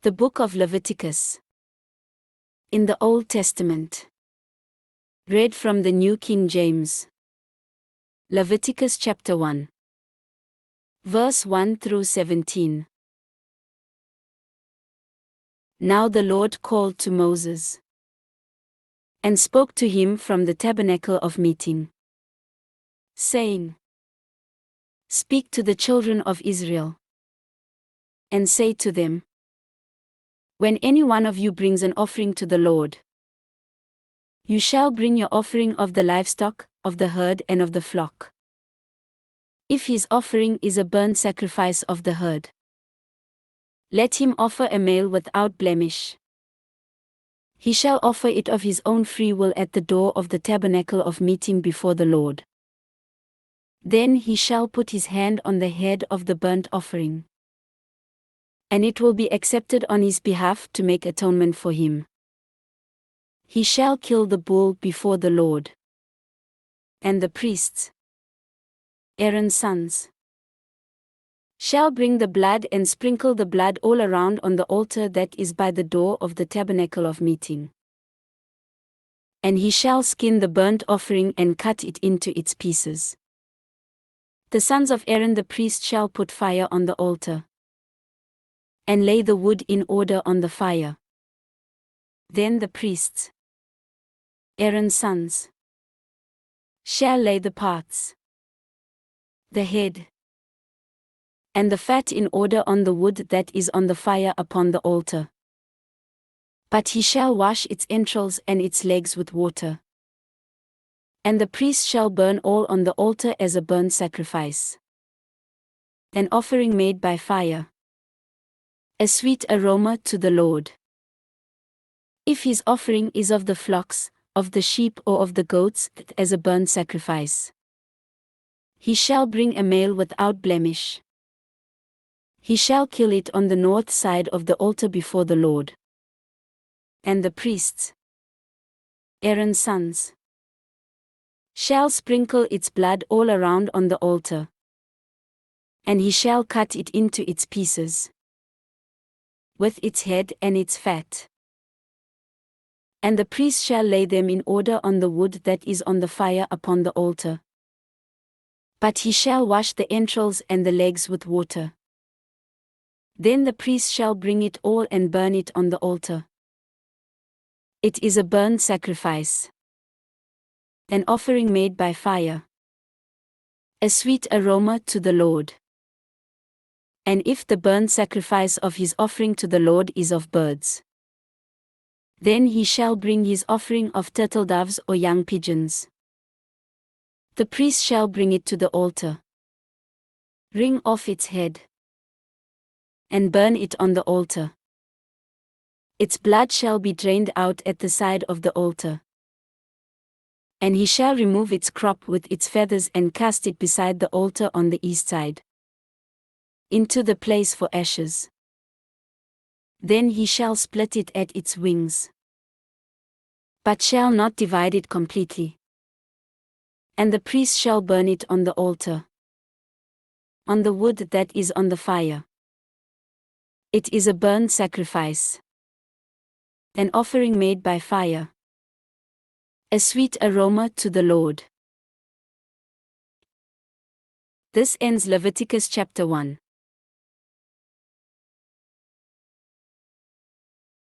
The Book of Leviticus. In the Old Testament. Read from the New King James. Leviticus chapter 1. Verse 1 through 17. Now the Lord called to Moses and spoke to him from the tabernacle of meeting, saying, Speak to the children of Israel, and say to them, When any one of you brings an offering to the Lord, you shall bring your offering of the livestock, of the herd and of the flock. If his offering is a burnt sacrifice of the herd, let him offer a male without blemish. He shall offer it of his own free will at the door of the tabernacle of meeting before the Lord. Then he shall put his hand on the head of the burnt offering, and it will be accepted on his behalf to make atonement for him. He shall kill the bull before the Lord. And the priests, Aaron's sons, shall bring the blood and sprinkle the blood all around on the altar that is by the door of the tabernacle of meeting. And he shall skin the burnt offering and cut it into its pieces. The sons of Aaron the priest shall put fire on the altar, and lay the wood in order on the fire. Then the priests, Aaron's sons, shall lay the parts, the head, and the fat in order on the wood that is on the fire upon the altar. But he shall wash its entrails and its legs with water. And the priest shall burn all on the altar as a burnt sacrifice, an offering made by fire, a sweet aroma to the Lord. If his offering is of the flocks, of the sheep or of the goats, as a burnt sacrifice, he shall bring a male without blemish. He shall kill it on the north side of the altar before the Lord. And the priests, Aaron's sons, shall sprinkle its blood all around on the altar, and he shall cut it into its pieces, with its head and its fat. And the priest shall lay them in order on the wood that is on the fire upon the altar. But he shall wash the entrails and the legs with water. Then the priest shall bring it all and burn it on the altar. It is a burnt sacrifice, an offering made by fire, a sweet aroma to the Lord. And if the burnt sacrifice of his offering to the Lord is of birds, then he shall bring his offering of turtle doves or young pigeons. The priest shall bring it to the altar, wring off its head, and burn it on the altar. Its blood shall be drained out at the side of the altar. And he shall remove its crop with its feathers and cast it beside the altar on the east side, into the place for ashes. Then he shall split it at its wings, but shall not divide it completely. And the priest shall burn it on the altar, on the wood that is on the fire. It is a burnt sacrifice, an offering made by fire, a sweet aroma to the Lord. This ends Leviticus chapter 1.